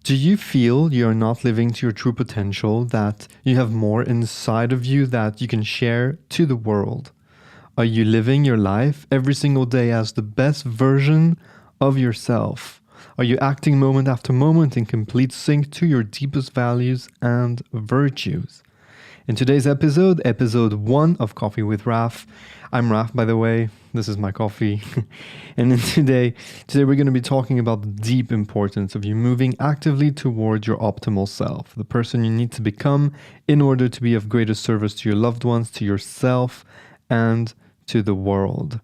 Do you feel you're not living to your true potential, that you have more inside of you that you can share to the world? Are you living your life every single day as the best version of yourself? Are you acting moment after moment in complete sync to your deepest values and virtues? In today's episode 1 of Coffee with Raph, I'm Raph, by the way. This is my coffee. And then today we're going to be talking about the deep importance of you moving actively toward your optimal self, the person you need to become in order to be of greater service to your loved ones, to yourself, and to the world.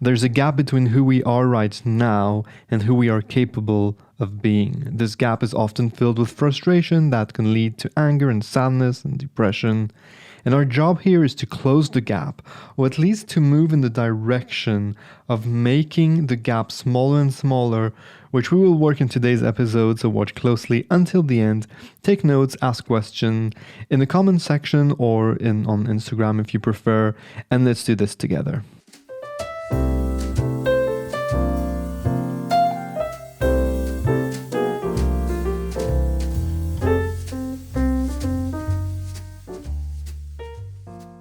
There's a gap between who we are right now and who we are capable of being. This gap is often filled with frustration that can lead to anger and sadness and depression. And our job here is to close the gap, or at least to move in the direction of making the gap smaller and smaller, which we will work in today's episode, so watch closely until the end. Take notes, ask questions in the comment section or on Instagram if you prefer, and let's do this together.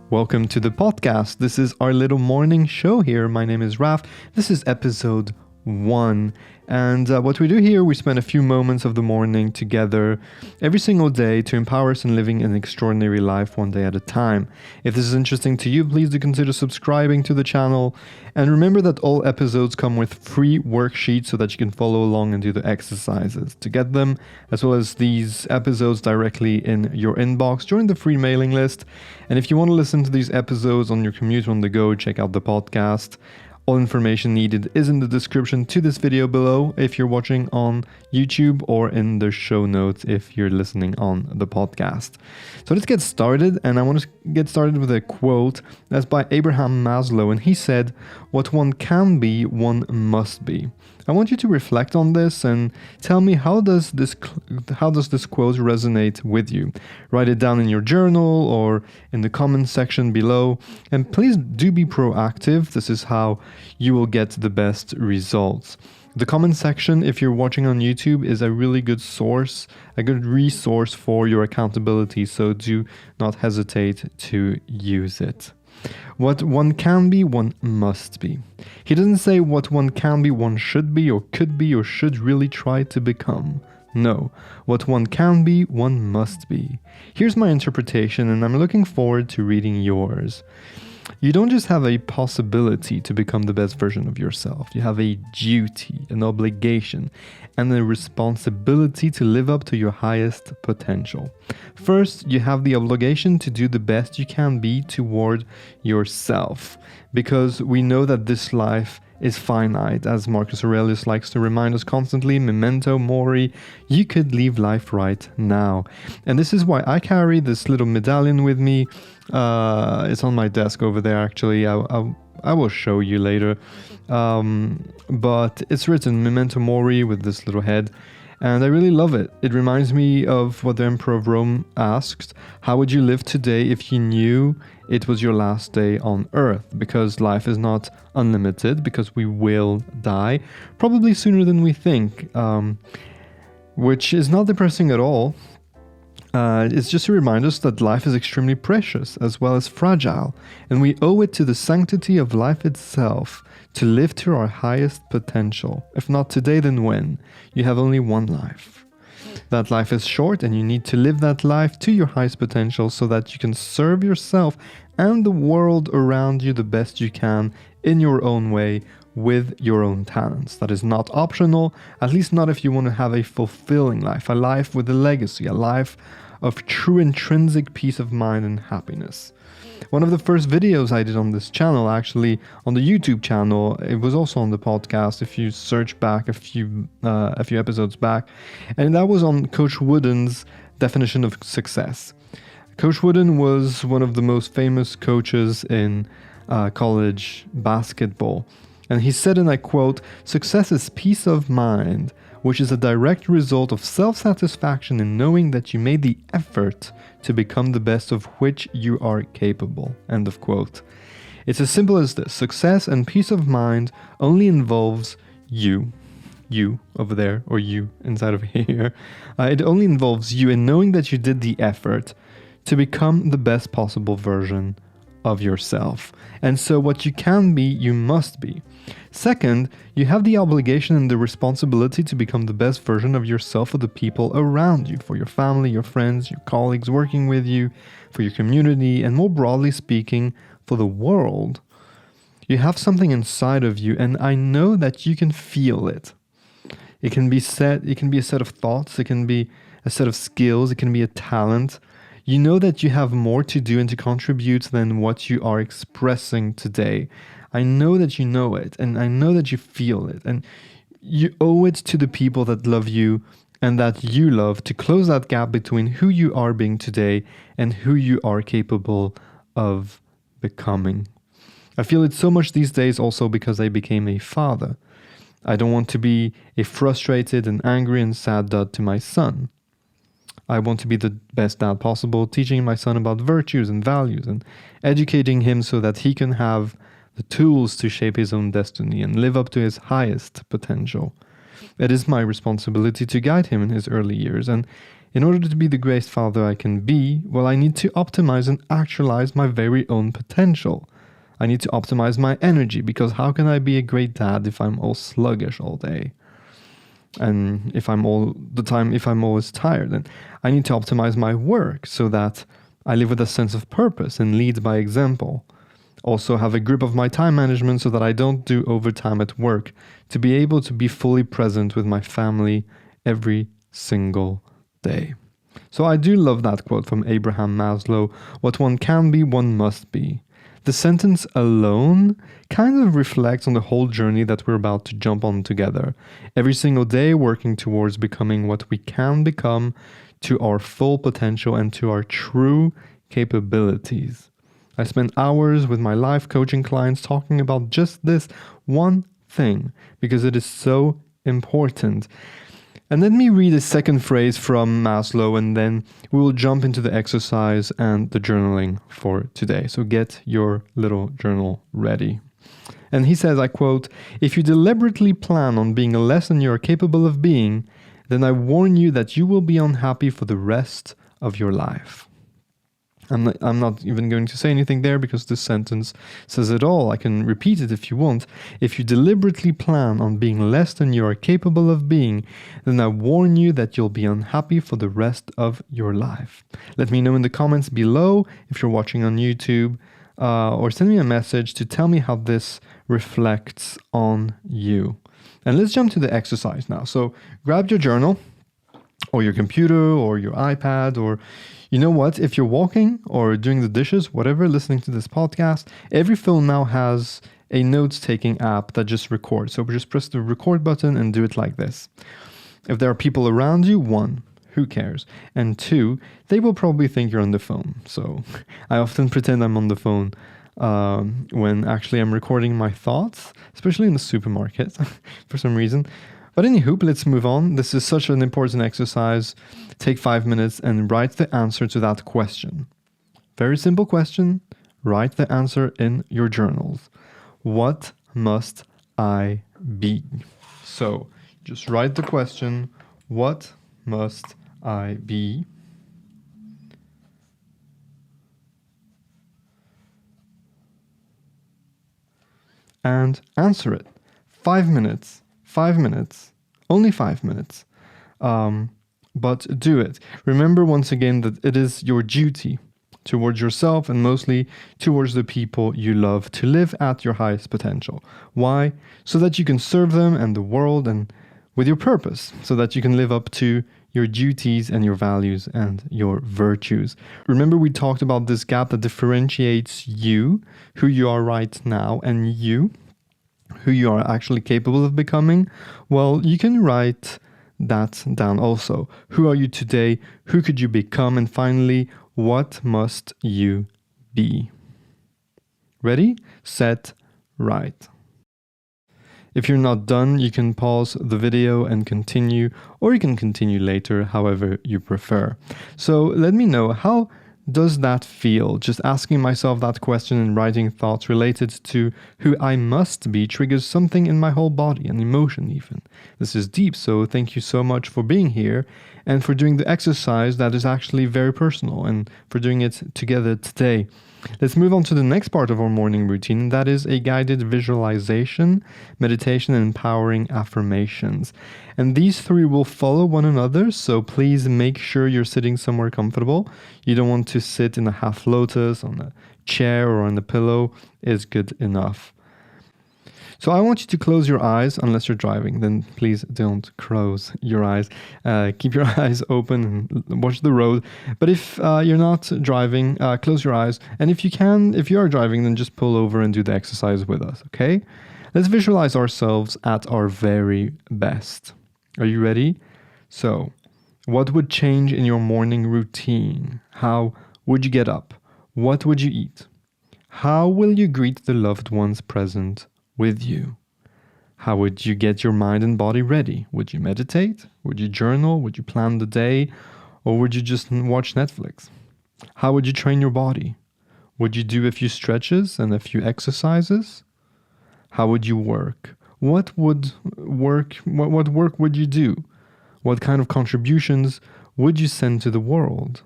Welcome to the podcast. This is our little morning show here. My name is Raph. This is episode 1. And what we do here, we spend a few moments of the morning together every single day to empower us in living an extraordinary life one day at a time. If this is interesting to you, please do consider subscribing to the channel. And remember that all episodes come with free worksheets so that you can follow along and do the exercises. To get them, as well as these episodes directly in your inbox, join the free mailing list. And if you want to listen to these episodes on your commute on the go, check out the podcast. All information needed is in the description to this video below if you're watching on YouTube, or in the show notes if you're listening on the podcast. So let's get started, and I want to get started with a quote that's by Abraham Maslow, and he said, "What one can be, one must be." I want you to reflect on this and tell me, how does this quote resonate with you? Write it down in your journal or in the comment section below, and please do be proactive. This is how you will get the best results. The comment section, if you're watching on YouTube, is a really good source, a good resource for your accountability, so do not hesitate to use it. What one can be, one must be. He doesn't say what one can be, one should be, or could be, or should really try to become. No, what one can be, one must be. Here's my interpretation, and I'm looking forward to reading yours. You don't just have a possibility to become the best version of yourself. You have a duty, an obligation, and a responsibility to live up to your highest potential. First, you have the obligation to do the best you can be toward yourself, because we know that this life is finite. As Marcus Aurelius likes to remind us constantly, Memento Mori, you could leave life right now. And this is why I carry this little medallion with me. It's on my desk over there, actually. I will show you later. But it's written Memento Mori with this little head. And I really love it. It reminds me of what the Emperor of Rome asked: how would you live today if you knew it was your last day on Earth? Because life is not unlimited, because we will die, probably sooner than we think, which is not depressing at all. It's just to remind us that life is extremely precious as well as fragile, and we owe it to the sanctity of life itself to live to our highest potential. If not today, then when? You have only one life. That life is short, and you need to live that life to your highest potential so that you can serve yourself and the world around you the best you can in your own way, with your own talents. That is not optional, at least not if you want to have a fulfilling life, a life with a legacy, a life of true intrinsic peace of mind and happiness. One of the first videos I did on this channel, actually on the YouTube channel, it was also on the podcast if you search back a few episodes back, and that was on Coach Wooden's definition of success. Coach Wooden was one of the most famous coaches in college basketball. And he said, and I quote, "Success is peace of mind, which is a direct result of self-satisfaction in knowing that you made the effort to become the best of which you are capable." End of quote. It's as simple as this. Success and peace of mind only involves you. you over there, or you inside of here. It only involves you in knowing that you did the effort to become the best possible version of yourself. And so what you can be, you must be. Second, you have the obligation and the responsibility to become the best version of yourself for the people around you, for your family, your friends, your colleagues working with you, for your community, and more broadly speaking, for the world. You have something inside of you, and I know that you can feel it. It can be a set of thoughts, it can be a set of skills, it can be a talent. You know that you have more to do and to contribute than what you are expressing today. I know that you know it, and I know that you feel it, and you owe it to the people that love you and that you love to close that gap between who you are being today and who you are capable of becoming. I feel it so much these days also because I became a father. I don't want to be a frustrated and angry and sad dad to my son. I want to be the best dad possible, teaching my son about virtues and values and educating him so that he can have the tools to shape his own destiny and live up to his highest potential. It is my responsibility to guide him in his early years, and in order to be the greatest father I can be, well, I need to optimize and actualize my very own potential. I need to optimize my energy, because how can I be a great dad if I'm all sluggish all day? And if I'm always tired? And I need to optimize my work so that I live with a sense of purpose and lead by example. Also have a grip of my time management so that I don't do overtime at work, to be able to be fully present with my family every single day. So I do love that quote from Abraham Maslow: what one can be, one must be. The sentence alone kind of reflects on the whole journey that we're about to jump on together. Every single day working towards becoming what we can become, to our full potential and to our true capabilities. I spend hours with my life coaching clients talking about just this one thing because it is so important. And let me read a second phrase from Maslow, and then we will jump into the exercise and the journaling for today. So get your little journal ready. And he says, I quote, "If you deliberately plan on being less than you are capable of being, then I warn you that you will be unhappy for the rest of your life." I'm not even going to say anything there because this sentence says it all. I can repeat it if you want. If you deliberately plan on being less than you are capable of being, then I warn you that you'll be unhappy for the rest of your life. Let me know in the comments below if you're watching on YouTube, or send me a message to tell me how this reflects on you. And let's jump to the exercise now. So grab your journal or your computer or your iPad, or you know what, if you're walking or doing the dishes, whatever, listening to this podcast, every phone now has a notes-taking app that just records. So just press the record button and do it like this. If there are people around you, 1, who cares? And 2, they will probably think you're on the phone. So I often pretend I'm on the phone when actually I'm recording my thoughts, especially in the supermarket for some reason. But anywho, let's move on. This is such an important exercise. Take 5 minutes and write the answer to that question. Very simple question. Write the answer in your journals. What must I be? So just write the question. What must I be? And answer it. 5 minutes. 5 minutes, only 5 minutes, but do it. Remember once again that it is your duty towards yourself and mostly towards the people you love to live at your highest potential. Why? So that you can serve them and the world and with your purpose, so that you can live up to your duties and your values and your virtues. Remember we talked about this gap that differentiates you, who you are right now, and you, who you are actually capable of becoming. Well, you can write that down also. Who are you today? Who could you become? And finally, what must you be? Ready, set, write. If you're not done, you can pause the video and continue, or you can continue later, however you prefer. So let me know, how does that feel? Just asking myself that question and writing thoughts related to who I must be triggers something in my whole body, an emotion even. This is deep, so thank you so much for being here and for doing the exercise that is actually very personal and for doing it together today. Let's move on to the next part of our morning routine. That is a guided visualization, meditation, and empowering affirmations. And these three will follow one another, so please make sure you're sitting somewhere comfortable. You don't want to sit in a half lotus, on a chair, or on a pillow. Is good enough. So I want you to close your eyes, unless you're driving, then please don't close your eyes. Keep your eyes open and watch the road. But if you're not driving, close your eyes. And if you are driving, then just pull over and do the exercise with us, okay? Let's visualize ourselves at our very best. Are you ready? So, what would change in your morning routine? How would you get up? What would you eat? How will you greet the loved ones present with you? How would you get your mind and body ready? Would you meditate? Would you journal? Would you plan the day? Or would you just watch Netflix? How would you train your body? Would you do a few stretches and a few exercises? How would you work? What work would you do? What kind of contributions would you send to the world?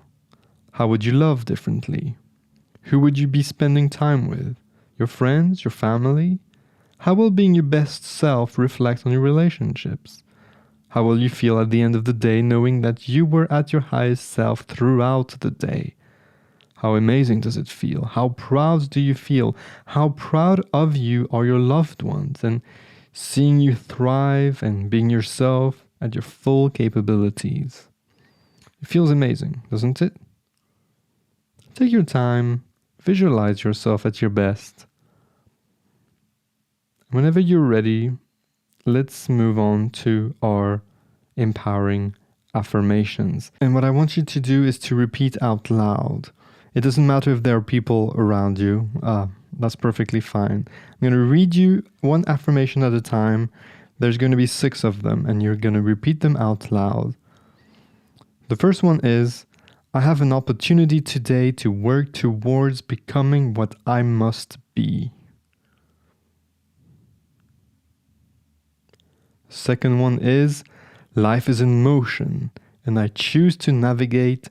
How would you love differently? Who would you be spending time with? Your friends, your family? How will being your best self reflect on your relationships? How will you feel at the end of the day knowing that you were at your highest self throughout the day? How amazing does it feel? How proud do you feel? How proud of you are your loved ones? And seeing you thrive and being yourself at your full capabilities. It feels amazing, doesn't it? Take your time, visualize yourself at your best. Whenever you're ready, let's move on to our empowering affirmations. And what I want you to do is to repeat out loud. It doesn't matter if there are people around you. That's perfectly fine. I'm going to read you one affirmation at a time. There's going to be 6 of them, and you're going to repeat them out loud. The first one is, I have an opportunity today to work towards becoming what I must be. Second one is, life is in motion, and I choose to navigate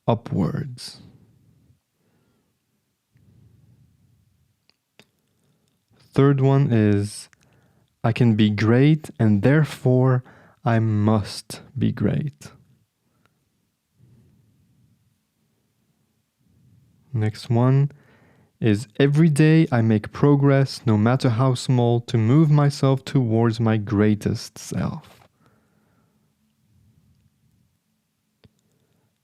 upwards. Third one is, I can be great, and therefore I must be great. Next one is, every day I make progress, no matter how small, to move myself towards my greatest self.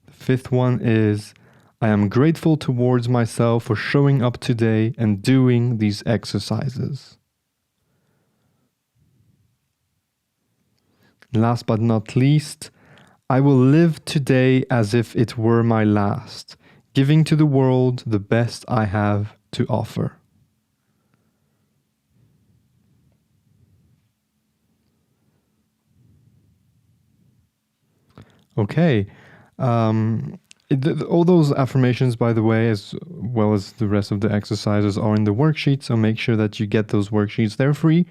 The fifth one is, I am grateful towards myself for showing up today and doing these exercises. Last but not least, I will live today as if it were my last, giving to the world the best I have to offer. Okay. All those affirmations, by the way, as well as the rest of the exercises, are in the worksheet, so make sure that you get those worksheets. They're free. You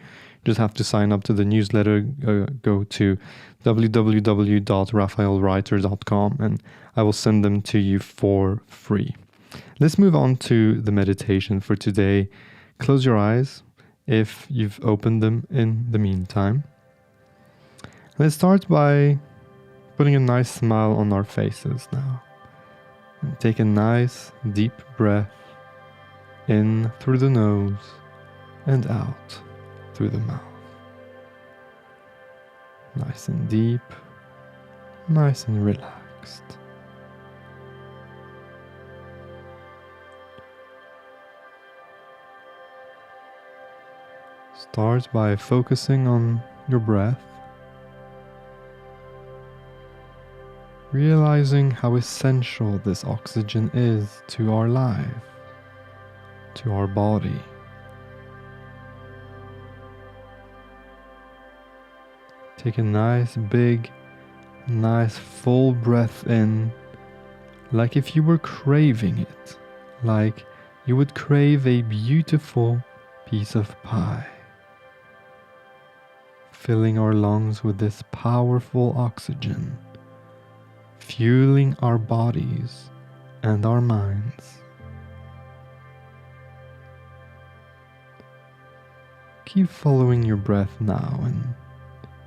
just have to sign up to the newsletter. Go to www.raphaelreiter.com and I will send them to you for free. Let's move on to the meditation for today. Close your eyes if you've opened them in the meantime. Let's start by putting a nice smile on our faces now. And take a nice deep breath in through the nose and out through the mouth. Nice and deep, nice and relaxed. Start by focusing on your breath, realizing how essential this oxygen is to our life, to our body. Take a nice big, nice full breath in, like if you were craving it, like you would crave a beautiful piece of pie. Filling our lungs with this powerful oxygen, fueling our bodies and our minds. Keep following your breath now and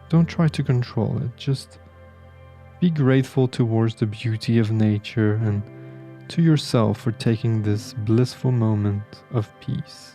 don't try to control it. Just be grateful towards the beauty of nature and to yourself for taking this blissful moment of peace.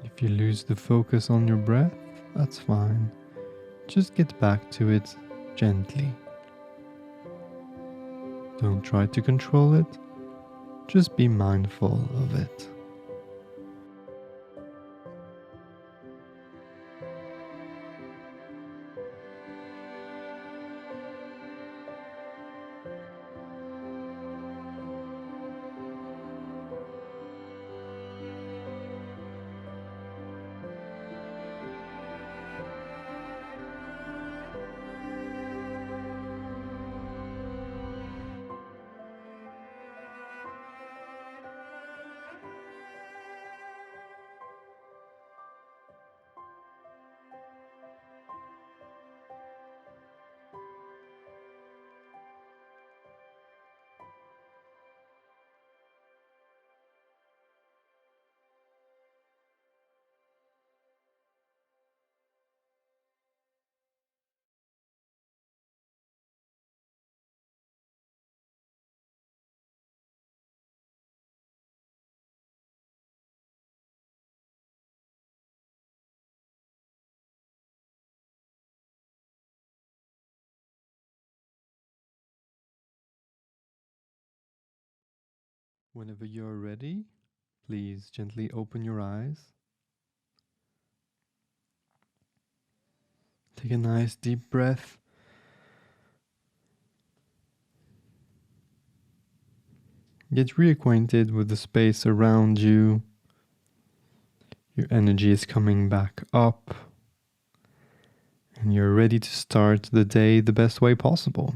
If you lose the focus on your breath, that's fine. Just get back to it gently. Don't try to control it, just be mindful of it. Whenever you're ready, please gently open your eyes. Take a nice deep breath. Get reacquainted with the space around you. Your energy is coming back up. And you're ready to start the day the best way possible.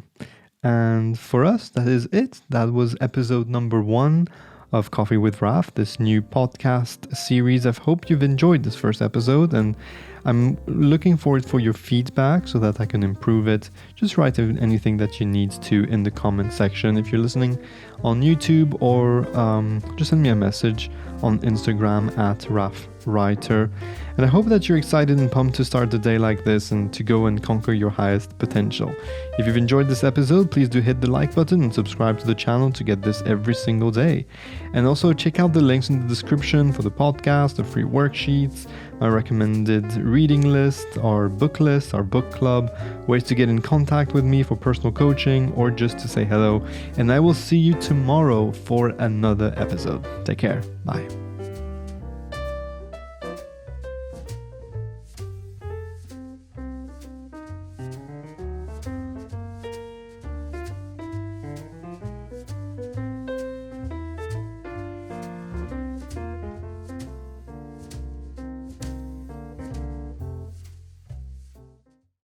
And for us, that is it. That was episode number 1 of Coffee with Raph, this new podcast series. I hope you've enjoyed this first episode, and I'm looking forward for your feedback so that I can improve it. Just write anything that you need to in the comment section if you're listening on YouTube, or just send me a message on Instagram at Reiter. And I hope that you're excited and pumped to start the day like this and to go and conquer your highest potential. If you've enjoyed this episode, please do hit the like button and subscribe to the channel to get this every single day. And also check out the links in the description for the podcast, the free worksheets, my recommended reading list, our book list, our book club, ways to get in contact with me for personal coaching or just to say hello. And I will see you tomorrow for another episode. Take care. Bye.